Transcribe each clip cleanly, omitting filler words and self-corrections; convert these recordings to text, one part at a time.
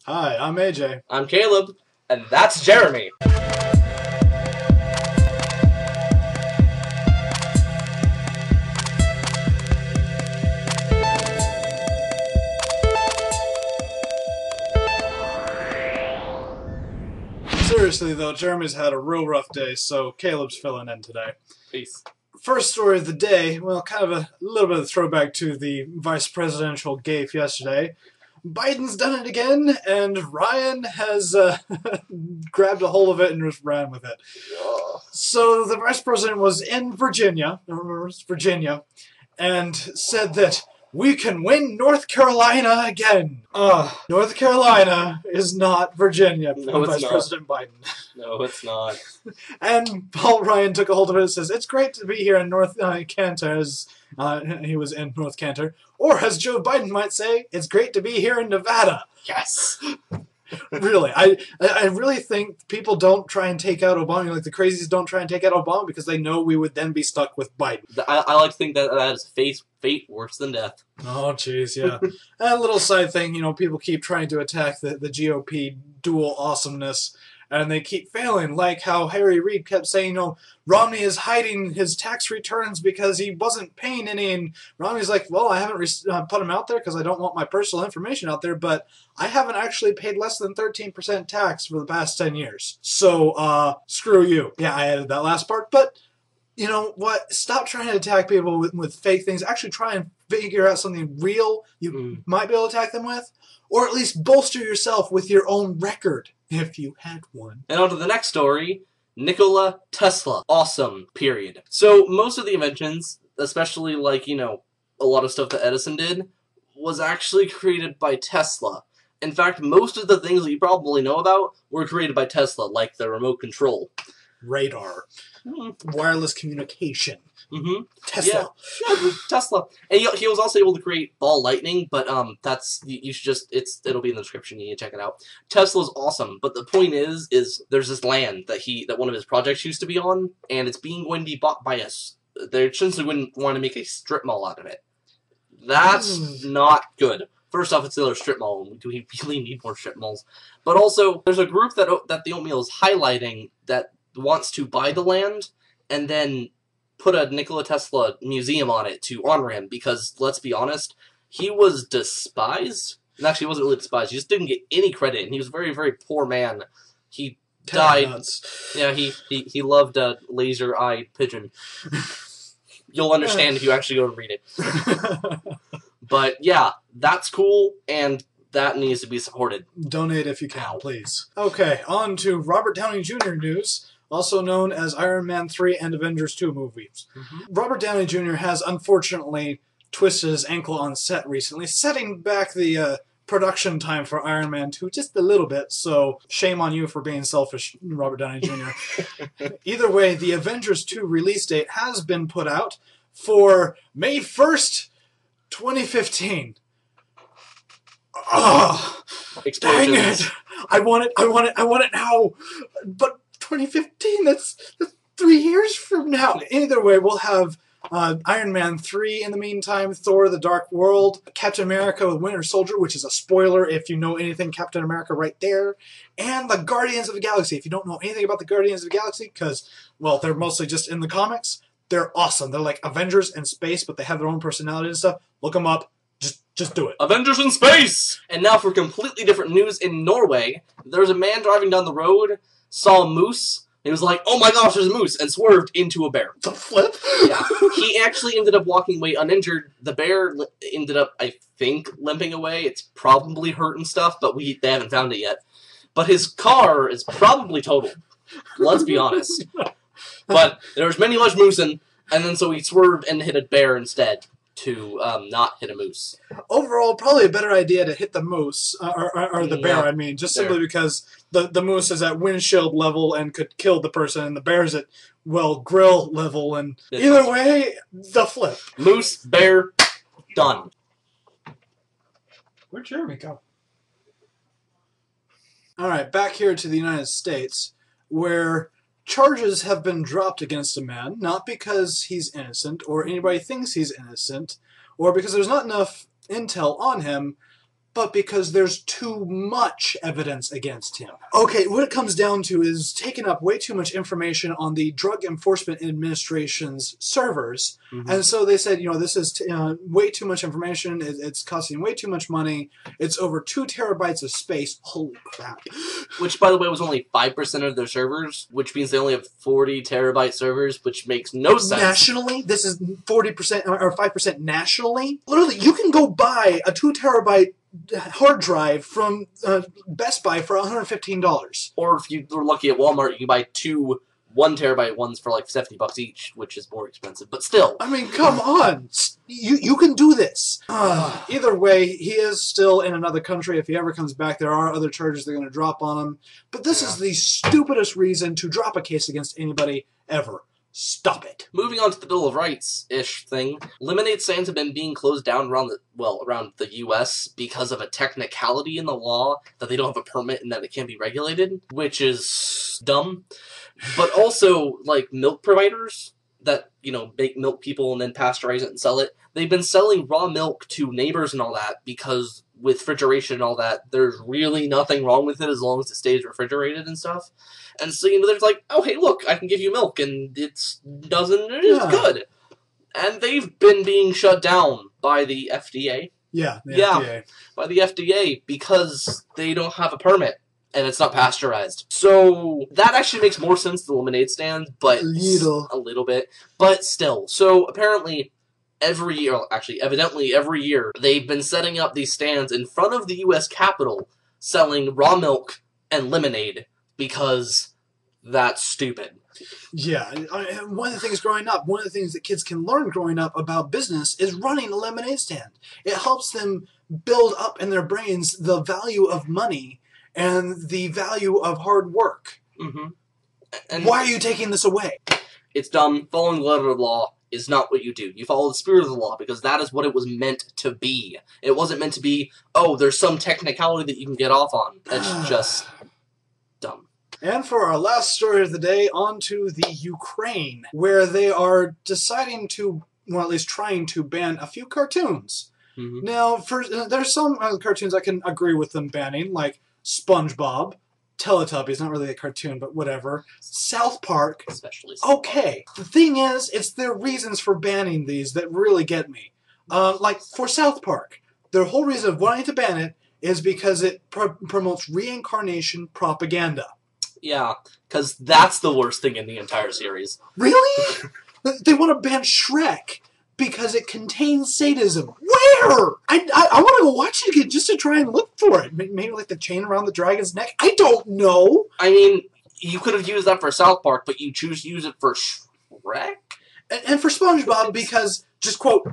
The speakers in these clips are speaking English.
Hi, I'm AJ. I'm Caleb, and that's Jeremy. Seriously though, Jeremy's had a real rough day, so Caleb's filling in today. Peace. First story of the day, well, kind of a little bit of a throwback to the vice presidential gaffe yesterday. Biden's done it again, and Ryan has grabbed a hold of it and just ran with it. So the vice president was in Virginia, remember, it's Virginia, and said that we can win North Carolina again. North Carolina is not Virginia. No, it's Vice not. President Biden. No, it's not. And Paul Ryan took a hold of it and says, it's great to be here in North Cantor, as he was in North Cantor. Or, as Joe Biden might say, it's great to be here in Nevada. Yes. Really, I really think people don't try and take out Obama, like the crazies don't try and take out Obama because they know we would then be stuck with Biden. I like to think that is fate worse than death. Oh, jeez, yeah. And a little side thing, you know, people keep trying to attack the GOP dual awesomeness, and they keep failing, like how Harry Reid kept saying, you know, Romney is hiding his tax returns because he wasn't paying any, and Romney's like, well, I haven't put them out there because I don't want my personal information out there, but I haven't actually paid less than 13% tax for the past 10 years. So, screw you. Yeah, I added that last part, but you know what? Stop trying to attack people with fake things. Actually try and figure out something real you might be able to attack them with, or at least bolster yourself with your own record, if you had one. And on to the next story, Nikola Tesla. Awesome, period. So most of the inventions, especially like, you know, a lot of stuff that Edison did, was actually created by Tesla. In fact, most of the things that you probably know about were created by Tesla, like the remote control. Radar. Wireless communication. Tesla. Yeah, Tesla. And he was also able to create ball lightning, but that's, you should just, it'll be in the description, you need to check it out. Tesla's awesome, but the point is there's this land that one of his projects used to be on, and it's going to be bought by us. They essentially wouldn't want to make a strip mall out of it. That's not good. First off, it's another strip mall, and do we really need more strip malls? But also, there's a group that the Oatmeal is highlighting that wants to buy the land, and then put a Nikola Tesla museum on it to honor him, because, let's be honest, he was despised. And actually, he wasn't really despised. He just didn't get any credit, and he was a very, very poor man. He died. Yeah, he loved a laser-eyed pigeon. You'll understand if you actually go and read it. But, yeah, that's cool, and that needs to be supported. Donate if you can, please. Okay, on to Robert Downey Jr. news, also known as Iron Man 3 and Avengers 2 movies. Robert Downey Jr. has unfortunately twisted his ankle on set recently, setting back the production time for Iron Man 2 just a little bit, so shame on you for being selfish, Robert Downey Jr. Either way, the Avengers 2 release date has been put out for May 1st, 2015. Oh, dang it! I want it now! But 2015, that's 3 years from now. Either way, we'll have Iron Man 3 in the meantime, Thor: The Dark World, Captain America with Winter Soldier, which is a spoiler if you know anything Captain America right there, and the Guardians of the Galaxy. If you don't know anything about the Guardians of the Galaxy, because, well, they're mostly just in the comics, they're awesome. They're like Avengers in space, but they have their own personality and stuff. Look them up. Just do it. Avengers in space! And now for completely different news in Norway, there was a man driving down the road, saw a moose, and he was like, oh my gosh, there's a moose, and swerved into a bear. The flip? Yeah. He actually ended up walking away uninjured. The bear ended up, I think, limping away. It's probably hurt and stuff, but they haven't found it yet. But his car is probably totaled. Let's be honest. But there was many much moosing, and then so he swerved and hit a bear instead to not hit a moose. Overall, probably a better idea to hit the moose, or the bear, I mean, just simply because the moose is at windshield level and could kill the person, and the bear's at, well, grill level, and either way, the flip. Moose, bear, done. Where'd Jeremy go? Alright, back here to the United States, where charges have been dropped against a man, not because he's innocent, or anybody thinks he's innocent, or because there's not enough intel on him, but because there's too much evidence against him. Okay, what it comes down to is taking up way too much information on the Drug Enforcement Administration's servers. And so they said, this is way too much information. It's costing way too much money. It's over 2 terabytes of space. Holy crap. Which, by the way, was only 5% of their servers, which means they only have 40 terabyte servers, which makes no sense. Nationally, this is 40% or 5% nationally. Literally, you can go buy a 2 terabyte hard drive from Best Buy for $115. Or if you were lucky at Walmart, you can buy 2 1 terabyte ones for like $70 each, which is more expensive, but still. I mean, come on. You can do this. Either way, he is still in another country. If he ever comes back, there are other charges they're going to drop on him. But this is the stupidest reason to drop a case against anybody ever. Stop it. Moving on to the Bill of Rights-ish thing, lemonade stands have been being closed down around the U.S. because of a technicality in the law that they don't have a permit and that it can't be regulated, which is dumb. But also, like, milk providers that, make milk people and then pasteurize it and sell it, they've been selling raw milk to neighbors and all that because with refrigeration and all that, there's really nothing wrong with it as long as it stays refrigerated and stuff. And so, there's like, oh, hey, look, I can give you milk, and it is good. And they've been being shut down by the FDA. Yeah, FDA. By the FDA because they don't have a permit. And it's not pasteurized. So that actually makes more sense than lemonade stands, but a little bit. But still. So apparently evidently every year, they've been setting up these stands in front of the U.S. Capitol selling raw milk and lemonade because that's stupid. Yeah, one of the things one of the things that kids can learn growing up about business is running a lemonade stand. It helps them build up in their brains the value of money and the value of hard work. And why are you taking this away? It's dumb. Following the letter of the law is not what you do. You follow the spirit of the law because that is what it was meant to be. It wasn't meant to be, oh, there's some technicality that you can get off on. That's just dumb. And for our last story of the day, on to the Ukraine, where they are deciding to, well, at least trying to ban a few cartoons. Now, there's some cartoons I can agree with them banning, like SpongeBob, Teletubbies, not really a cartoon, but whatever. South Park. Especially. Okay. The thing is, it's their reasons for banning these that really get me. Like, for South Park, their whole reason of wanting to ban it is because it promotes reincarnation propaganda. Yeah, because that's the worst thing in the entire series. Really? They want to ban Shrek because it contains sadism. Where? I want to go watch it again just to try and look for it. Maybe like the chain around the dragon's neck? I don't know. I mean, you could have used that for South Park, but you choose to use it for Shrek? And for SpongeBob because, just quote,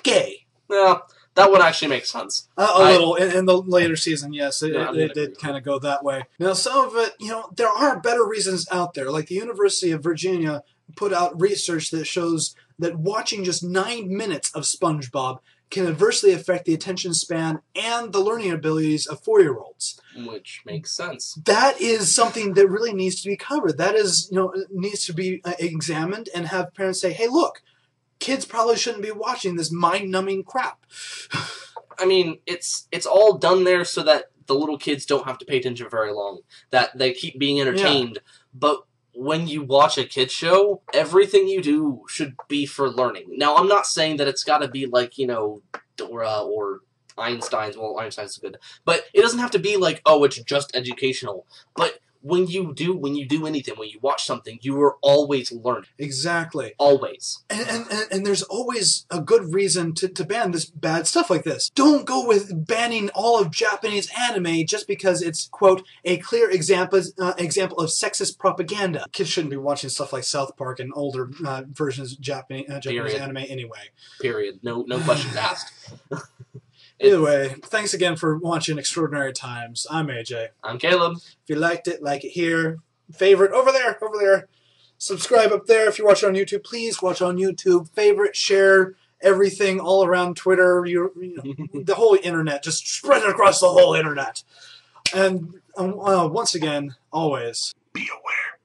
gay. Yeah, that would actually make sense. A little. In the later season, yes, it did kind of go that way. Now, some of it, there are better reasons out there. Like the University of Virginia put out research that shows that watching just 9 minutes of SpongeBob can adversely affect the attention span and the learning abilities of 4-year-olds. Which makes sense. That is something that really needs to be covered. That is, needs to be examined and have parents say, hey, look, kids probably shouldn't be watching this mind-numbing crap. I mean, it's all done there so that the little kids don't have to pay attention very long. That they keep being entertained. Yeah. But when you watch a kid's show, everything you do should be for learning. Now, I'm not saying that it's got to be like, Dora or Einstein's. Well, Einstein's good. But it doesn't have to be like, oh, it's just educational. But when you do anything, when you watch something, you are always learning. Exactly. Always. And there's always a good reason to ban this bad stuff like this. Don't go with banning all of Japanese anime just because it's, quote, a clear example of sexist propaganda. Kids shouldn't be watching stuff like South Park and older versions of Japanese anime anyway. Period. No questions asked. Either way, thanks again for watching Extraordinary Times. I'm AJ. I'm Caleb. If you liked it, like it here. Favorite, over there. Subscribe up there. If you watch it on YouTube, please watch on YouTube. Favorite, share everything all around Twitter. The whole internet. Just spread it across the whole internet. And once again, always be aware.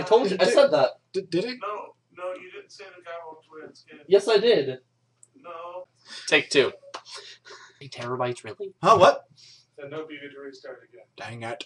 I told you. I said that. Did he? No, you didn't say the Gaffe twins. Yes, I did. No. Take 2. 8 terabytes, really? Huh, what? Then no, you get to restart again. Dang it.